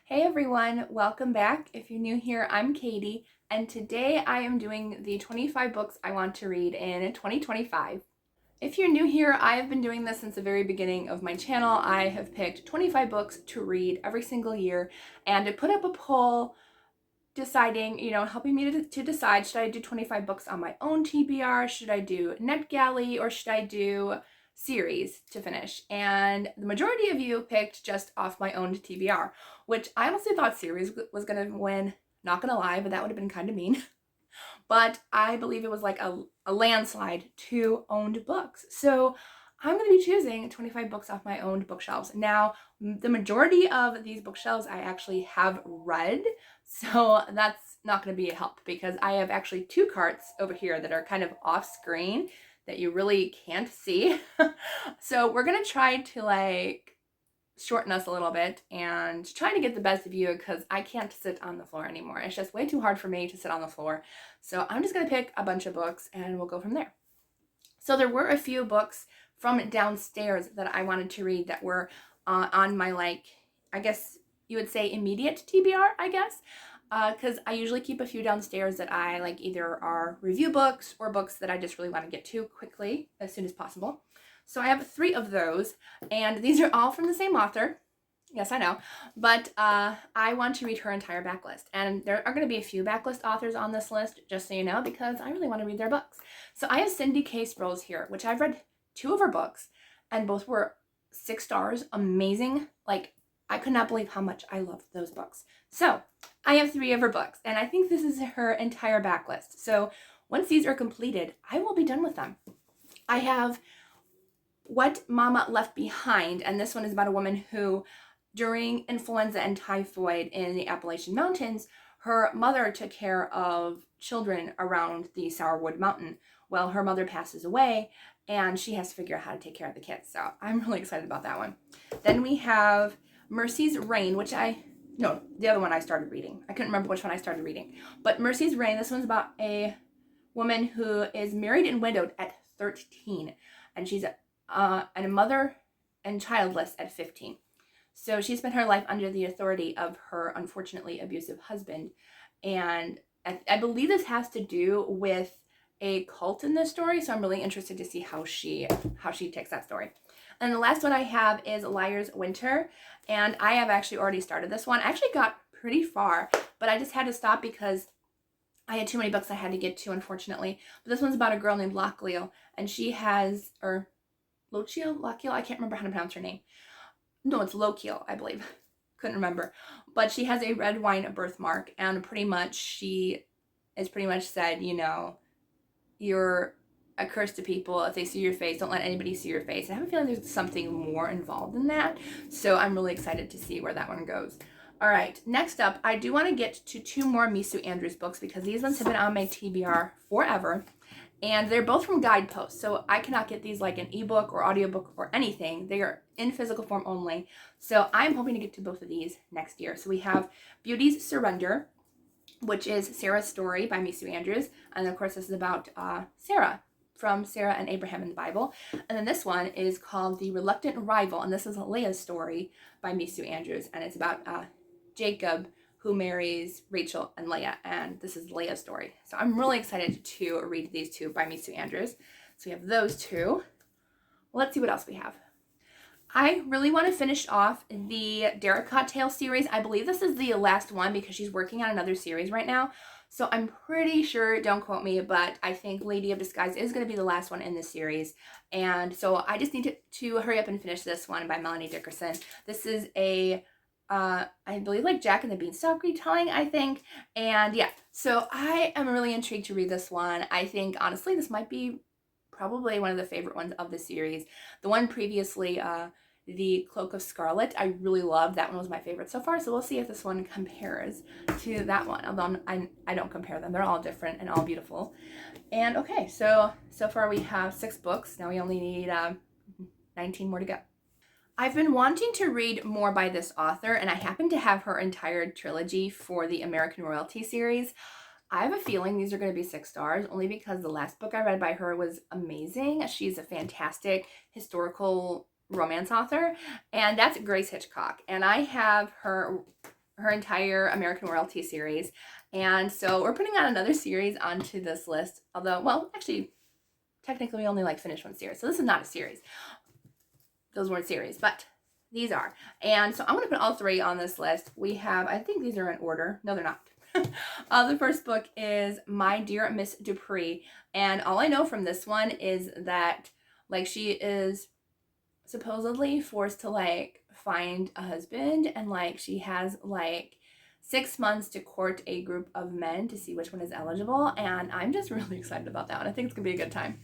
Hey everyone, welcome back. If you're new here, I'm Katie, and today I am doing the 25 books I want to read in 2025. If you're new here, I have been doing this since the very beginning of my channel. I have picked 25 books to read every single year and to put up a poll deciding, helping me to decide, should I do 25 books on my own TBR, should I do NetGalley, or should I do series to finish? And the majority of you picked just off my own TBR, which I honestly thought series was gonna win. Not gonna lie, but that would have been kind of mean. But I believe it was like a landslide to owned books. So I'm going to be choosing 25 books off my owned bookshelves. Now, the majority of these bookshelves I actually have read, so that's not going to be a help because I have actually two carts over here that are kind of off screen that you really can't see. So we're going to try to shorten us a little bit and try to get the best view because I can't sit on the floor anymore. It's just way too hard for me to sit on the floor. So I'm just going to pick a bunch of books and we'll go from there. So there were a few books from downstairs that I wanted to read that were on my, I guess you would say immediate TBR, I guess. Because I usually keep a few downstairs that I like either are review books or books that I just really want to get to quickly as soon as possible. So I have 3 of those, and these are all from the same author. Yes, I know, but I want to read her entire backlist, and there are going to be a few backlist authors on this list, just so you know, because I really want to read their books. So I have Cindy K. Sproul's here, which I've read 2 of her books, and both were 6 stars, amazing. I could not believe how much I loved those books. So I have 3 of her books, and I think this is her entire backlist. So once these are completed, I will be done with them. I have What Mama Left Behind, and this one is about a woman who, during influenza and typhoid in the Appalachian Mountains, her mother took care of children around the Sourwood Mountain. Well, her mother passes away, and she has to figure out how to take care of the kids. So I'm really excited about that one. Then we have Mercy's Reign, no, the other one I started reading. I couldn't remember which one I started reading. But Mercy's Reign, this one's about a woman who is married and widowed at 13, and she's and a mother and childless at 15. So she spent her life under the authority of her unfortunately abusive husband. And I believe this has to do with a cult in this story. So I'm really interested to see how she takes that story. And the last one I have is Liar's Winter. And I have actually already started this one. I actually got pretty far, but I just had to stop because I had too many books I had to get to, unfortunately. But this one's about a girl named Lochiel, and she has, Lochiel, I can't remember how to pronounce her name. No, it's Lochiel, I believe. Couldn't remember. But she has a red wine birthmark, and she is pretty much said, you're a curse to people if they see your face. Don't let anybody see your face. I have a feeling there's something more involved in that. So I'm really excited to see where that one goes. All right, next up, I do want to get to 2 more Misu Andrews books because these ones have been on my TBR forever. And they're both from Guidepost, so I cannot get these like an ebook or audiobook or anything. They are in physical form only. So I'm hoping to get to both of these next year. So we have Beauty's Surrender, which is Sarah's story by Misu Andrews. And of course, this is about Sarah, from Sarah and Abraham in the Bible. And then this one is called The Reluctant Rival, and this is Leah's story by Misu Andrews. And it's about Jacob, who marries Rachel and Leah, and this is Leah's story. So I'm really excited to read these 2 by Misu Andrews. So we have those 2. Let's see what else we have. I really want to finish off the Derek Cocktail series. I believe this is the last one because she's working on another series right now. So I'm pretty sure, don't quote me, but I think Lady of Disguise is going to be the last one in this series. And so I just need to hurry up and finish this one by Melanie Dickerson. This is I believe Jack and the Beanstalk retelling, I think. And yeah, so I am really intrigued to read this one. I think, honestly, this might be probably one of the favorite ones of the series. The one previously, The Cloak of Scarlet, I really loved. That one was my favorite so far. So we'll see if this one compares to that one. Although I don't compare them. They're all different and all beautiful. And okay, so far we have 6 books. Now we only need 19 more to go. I've been wanting to read more by this author, and I happen to have her entire trilogy for the American Royalty series. I have a feeling these are going to be 6 stars, only because the last book I read by her was amazing. She's a fantastic historical romance author, and that's Grace Hitchcock. And I have her her entire American Royalty series. And so we're putting on another series onto this list. Although, well, actually, technically we only like finished one series. So this is not a series. Those weren't series, but these are. And so I'm going to put all three on this list. We have, I think these are in order. No, they're not. The first book is My Dear Miss Dupree. And all I know from this one is that, like, she is supposedly forced to, like, find a husband. And, like, she has, like, 6 months to court a group of men to see which one is eligible. And I'm just really excited about that one. I think it's going to be a good time.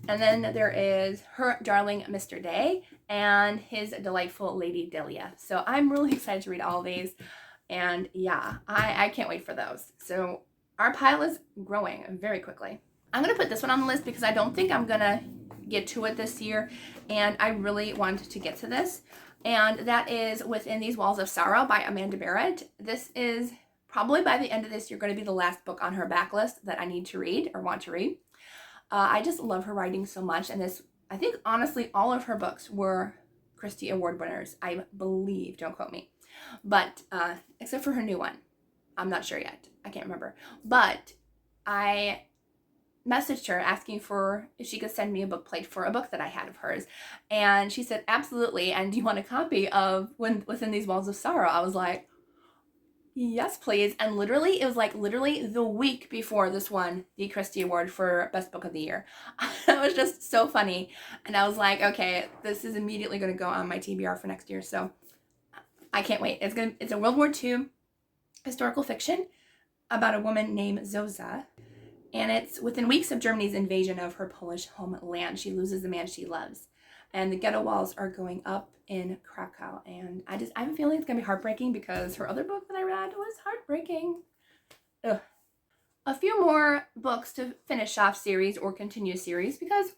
And then there is Her Darling Mr. Day and His Delightful Lady Delia. So I'm really excited to read all of these. And yeah, I can't wait for those. So our pile is growing very quickly. I'm going to put this one on the list because I don't think I'm going to get to it this year. And I really want to get to this. And that is Within These Walls of Sorrow by Amanda Barrett. This is probably by the end of this year going to be the last book on her backlist that I need to read or want to read. I just love her writing so much. And this, I think honestly, all of her books were Christie Award winners, I believe. Don't quote me. But except for her new one. I'm not sure yet. I can't remember. But I messaged her asking for if she could send me a book plate for a book that I had of hers. And she said, absolutely. And do you want a copy of Within These Walls of Sorrow? I was like, yes, please. And literally, it was like literally the week before this won the Christie Award for Best Book of the Year. That was just so funny. And I was like, okay, this is immediately going to go on my TBR for next year. So I can't wait. It's a World War II historical fiction about a woman named Zoza. And it's within weeks of Germany's invasion of her Polish homeland. She loses the man she loves. And the ghetto walls are going up in Krakow. And I have a feeling it's going to be heartbreaking because her other book that I read was heartbreaking. Ugh. A few more books to finish off series or continue series because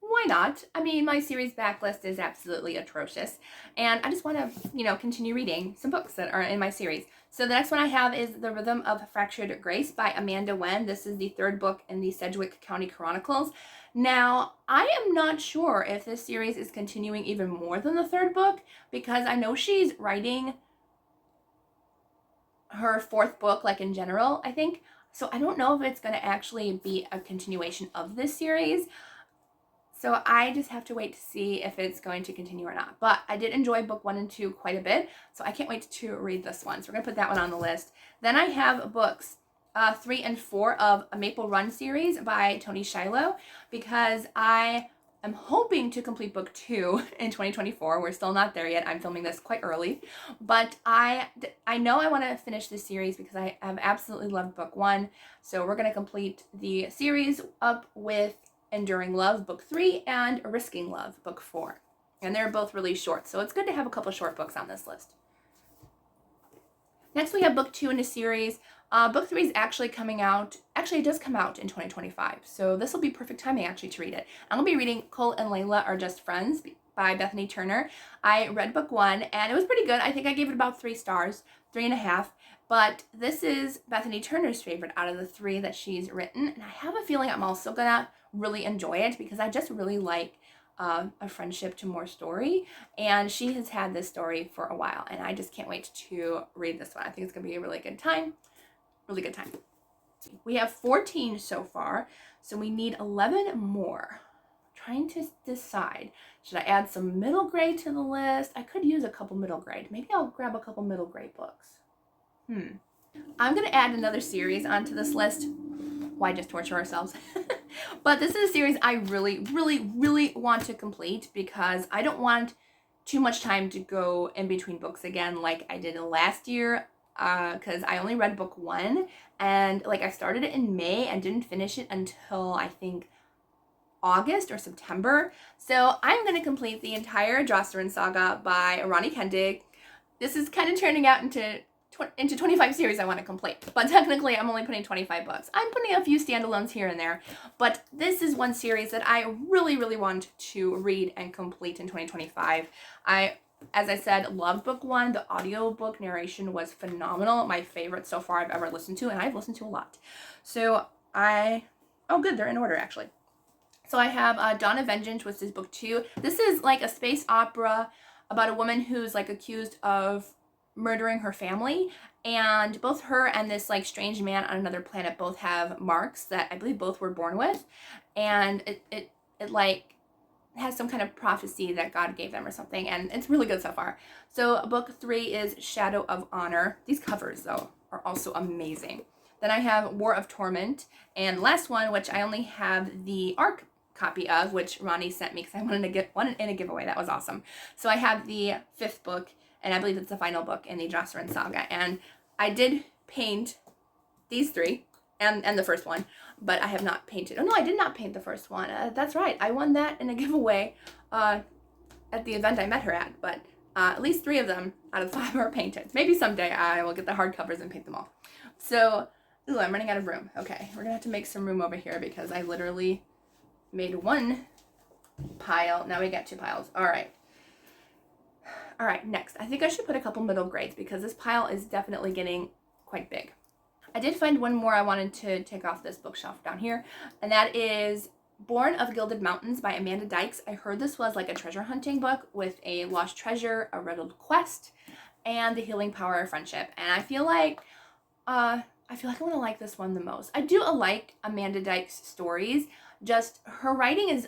why not? I mean, my series backlist is absolutely atrocious. And I just want to, continue reading some books that are in my series. So the next one I have is The Rhythm of Fractured Grace by Amanda Wen. This is the third book in the Sedgwick County Chronicles. Now, I am not sure if this series is continuing even more than the third book because I know she's writing her fourth book, like in general, I think. So I don't know if it's going to actually be a continuation of this series. So I just have to wait to see if it's going to continue or not. But I did enjoy book 1 and 2 quite a bit. So I can't wait to read this one. So we're going to put that one on the list. Then I have books 3 and 4 of a Maple Run series by Toni Shiloh because I am hoping to complete book 2 in 2024. We're still not there yet. I'm filming this quite early. But I know I want to finish this series because I have absolutely loved book 1. So we're going to complete the series up with Enduring Love, book 3, and Risking Love, book 4. And they're both really short, so it's good to have a couple short books on this list. Next, we have book 2 in a series. Book 3 is actually coming out. Actually, it does come out in 2025, so this will be perfect timing actually to read it. I'm going to be reading Cole and Layla Are Just Friends by Bethany Turner. I read book 1, and it was pretty good. I think I gave it about 3 stars, 3.5. But this is Bethany Turner's favorite out of the 3 that she's written, and I have a feeling I'm also going to really enjoy it because I just really like A Friendship to More story, and she has had this story for a while, and I just can't wait to read this one. I think it's going to be a really good time. Really good time. We have 14 so far, so we need 11 more. Trying to decide, should I add some middle grade to the list? I could use a couple middle grade. Maybe I'll grab a couple middle grade books. I'm going to add another series onto this list. Why just torture ourselves? But this is a series I really, really, really want to complete because I don't want too much time to go in between books again like I did last year because I only read book 1 and like I started it in May and didn't finish it until I think August or September. So I'm going to complete the entire Jocelyn saga by Ronnie Kendig. This is kind of turning out into 25 series I want to complete. But technically, I'm only putting 25 books. I'm putting a few standalones here and there. But this is one series that I really, really want to read and complete in 2025. As I said, loved book 1. The audiobook narration was phenomenal. My favorite so far I've ever listened to. And I've listened to a lot. So oh good, they're in order actually. So I have Dawn of Vengeance, which is book 2. This is like a space opera about a woman who's like accused of murdering her family, and both her and this like strange man on another planet both have marks that I believe both were born with, and it like has some kind of prophecy that God gave them or something, and it's really good so far. So book 3 is Shadow of Honor. These covers though are also amazing. Then I have War of Torment, and last one, which I only have the ARC copy of, which Ronnie sent me because I wanted to get one in a giveaway. That was awesome. So I have the 5th book, and I believe it's the final book in the Jocelyn saga. And I did paint these 3 and the first one, but I have not painted. Oh no, I did not paint the first one. That's right. I won that in a giveaway at the event I met her at, but at least 3 of them out of 5 are painted. Maybe someday I will get the hardcovers and paint them all. So, ooh, I'm running out of room. Okay, we're gonna have to make some room over here because I literally made 1 pile. Now we got 2 piles. All right, next. I think I should put a couple middle grades because this pile is definitely getting quite big. I did find one more I wanted to take off this bookshelf down here, and that is Born of Gilded Mountains by Amanda Dykes. I heard this was like a treasure hunting book with a lost treasure, a riddled quest, and the healing power of friendship. And I feel like I want to like this one the most. I do like Amanda Dykes' stories. Just her writing is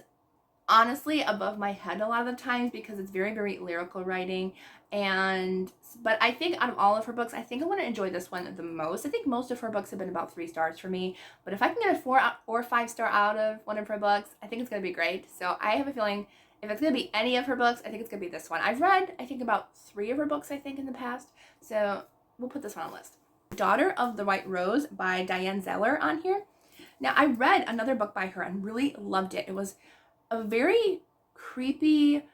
honestly above my head a lot of the times because it's very, very lyrical writing. But I think out of all of her books, I think I'm going to enjoy this one the most. I think most of her books have been about 3 stars for me, but if I can get a 4 or 5 star out of one of her books, I think it's going to be great. So I have a feeling if it's going to be any of her books, I think it's going to be this one. I've read, I think, about 3 of her books, I think, in the past. So we'll put this one on the list. Daughter of the White Rose by Diane Zeller on here. Now, I read another book by her and really loved it. It was a very creepy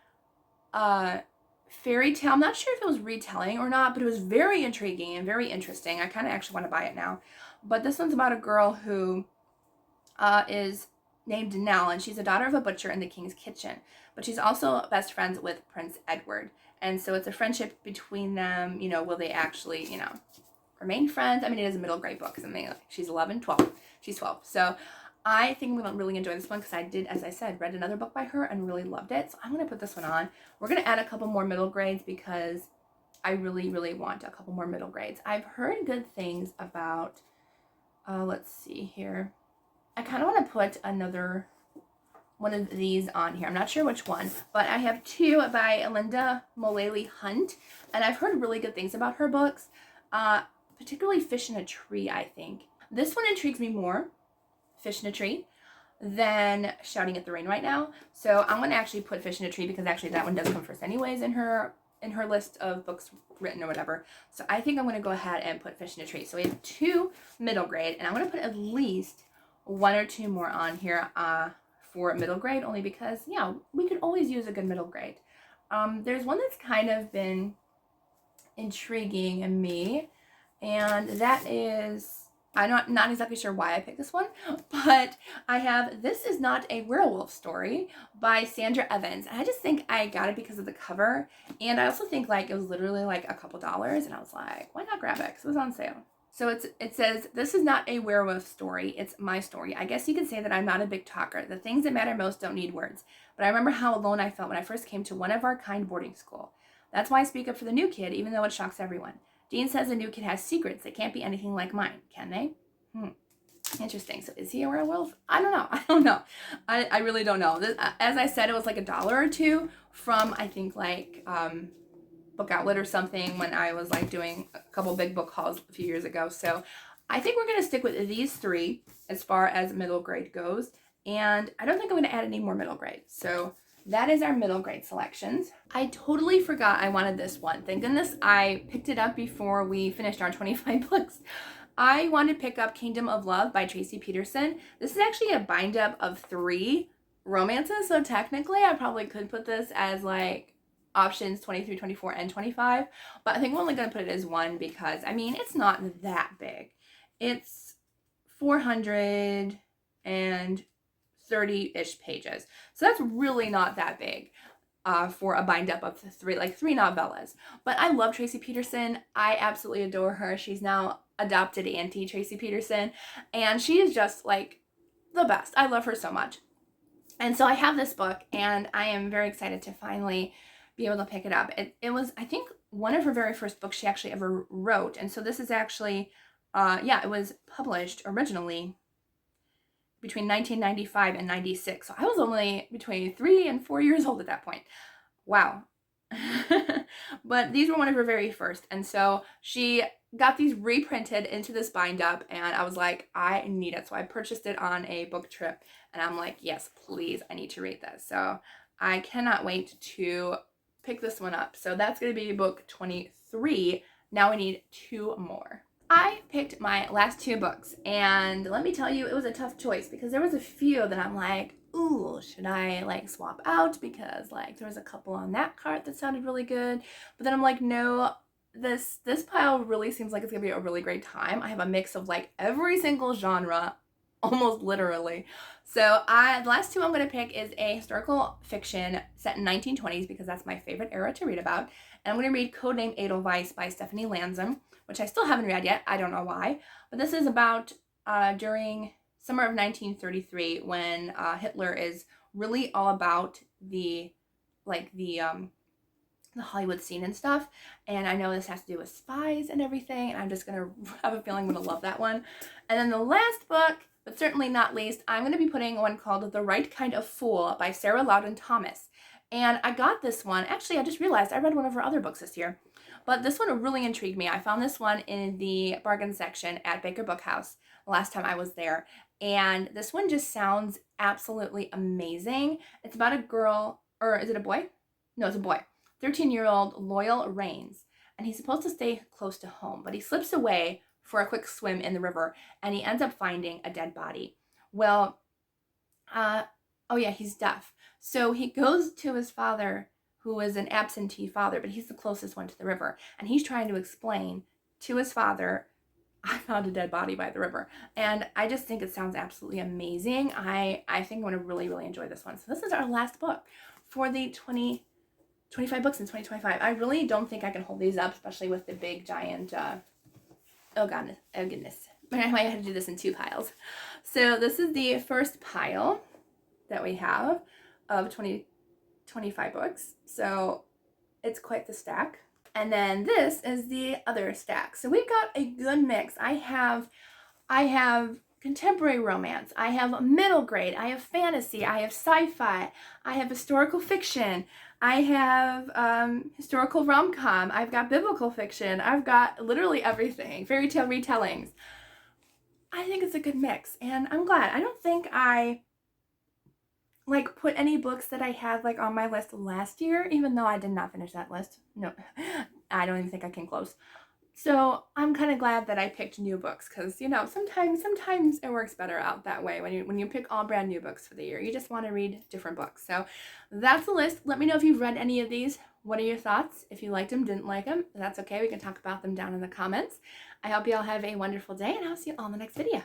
fairy tale. I'm not sure if it was retelling or not, but it was very intriguing and very interesting. I kind of actually want to buy it now. But this one's about a girl who is named Nell, and she's a daughter of a butcher in the king's kitchen. But she's also best friends with Prince Edward. And so it's a friendship between them. You know, will they actually, you know, remain friends? I mean, it is a middle grade book. Something like she's 11, 12. She's 12. So I think I'm going to really enjoy this one because I did, as I said, read another book by her and really loved it. So I'm going to put this one on. We're going to add a couple more middle grades because I really, really want a couple more middle grades. I've heard good things about, let's see here. I kind of want to put another one of these on here. I'm not sure which one, but I have 2 by Linda Mullally Hunt, and I've heard really good things about her books, particularly Fish in a Tree, I think. This one intrigues me more, Fish in a Tree, than Shouting at the Rain right now. So I'm going to actually put Fish in a Tree because actually that one does come first anyways in her list of books written or whatever. So I think I'm going to go ahead and put Fish in a Tree. So we have 2 middle grade, and I'm going to put at least 1 or 2 more on here for middle grade, only because, yeah, we could always use a good middle grade. There's one that's kind of been intriguing me, and that is, I'm not exactly sure why I picked this one, but I have This Is Not a Werewolf Story by Sandra Evans. And I just think I got it because of the cover. And I also think like it was literally like a couple dollars. And I was like, why not grab it? Because it was on sale. So it says, this is not a werewolf story. It's my story. I guess you could say that I'm not a big talker. The things that matter most don't need words. But I remember how alone I felt when I first came to one of our kind boarding school. That's why I speak up for the new kid, even though it shocks everyone. Dean says the new kid has secrets. They can't be anything like mine, can they? Interesting. So is he a werewolf? I don't know. I really don't know. This, as I said, it was like $1 or $2 from, I think, like Book Outlet or something when I was like doing a couple big book hauls a few years ago. So I think we're going to stick with these 3 as far as middle grade goes. And I don't think I'm going to add any more middle grade. So that is our middle grade selections. I totally forgot I wanted this one. Thank goodness I picked it up before we finished our 25 books. I want to pick up Kingdom of Love by Tracy Peterson. This is actually a bind up of 3 romances. So technically I probably could put this as like options 23, 24, and 25. But I think I'm only going to put it as 1 because, I mean, it's not that big. It's 430-ish pages. So that's really not that big for a bind up of 3 novellas. But I love Tracy Peterson. I absolutely adore her. She's now adopted Auntie Tracy Peterson, and she is just like the best. I love her so much. And so I have this book, and I am very excited to finally be able to pick it up. It was, I think, one of her very first books she actually ever wrote. And so this is actually, it was published originally between 1995 and 96. So I was only between 3 and 4 years old at that point. Wow. But these were one of her very first. And so she got these reprinted into this bind up, and I was like, I need it. So I purchased it on a book trip, and I'm like, yes, please, I need to read this. So I cannot wait to pick this one up. So that's going to be book 23. Now we need 2 more. I picked my last 2 books, and let me tell you, it was a tough choice because there was a few that I'm like, ooh, should I like swap out, because like there was a couple on that cart that sounded really good, but then I'm like, no, this pile really seems like it's gonna be a really great time. I have a mix of like every single genre, almost literally. So the last 2 I'm gonna pick is a historical fiction set in 1920s because that's my favorite era to read about, and I'm gonna read Codename Edelweiss by Stephanie Lanzam, which I still haven't read yet. I don't know why, but this is about during summer of 1933 when Hitler is really all about the Hollywood scene and stuff. And I know this has to do with spies and everything, and I'm just gonna have a feeling I'm gonna love that one. And then the last book, but certainly not least, I'm gonna be putting one called The Right Kind of Fool by Sarah Loudon Thomas. And I got this one, actually I just realized I read one of her other books this year, but this one really intrigued me. I found this one in the bargain section at Baker Book House the last time I was there. And this one just sounds absolutely amazing. It's about a girl, or is it a boy? No, it's a boy. 13-year-old Loyal Rains. And he's supposed to stay close to home, but he slips away for a quick swim in the river, and he ends up finding a dead body. Well, he's deaf. So he goes to his father, who is an absentee father, but he's the closest one to the river. And he's trying to explain to his father, I found a dead body by the river. And I just think it sounds absolutely amazing. I think I'm going to really, really enjoy this one. So this is our last book for the 25 books in 2025. I really don't think I can hold these up, especially with the big, giant, oh goodness. But anyway, I had to do this in 2 piles. So this is the first pile that we have of 25 books. So it's quite the stack. And then this is the other stack. So we've got a good mix. I have contemporary romance, I have middle grade, I have fantasy, I have sci-fi, I have historical fiction, I have historical rom-com, I've got biblical fiction, I've got literally everything, fairy tale retellings. I think it's a good mix, and I'm glad. I don't think I like put any books that I had like on my list last year, even though I did not finish that list. No, I don't even think I came close. So I'm kind of glad that I picked new books, because sometimes it works better out that way when you pick all brand new books for the year. You just want to read different books. So that's the list. Let me know if you've read any of these. What are your thoughts? If you liked them, didn't like them, that's okay. We can talk about them down in the comments. I hope you all have a wonderful day, and I'll see you all in the next video.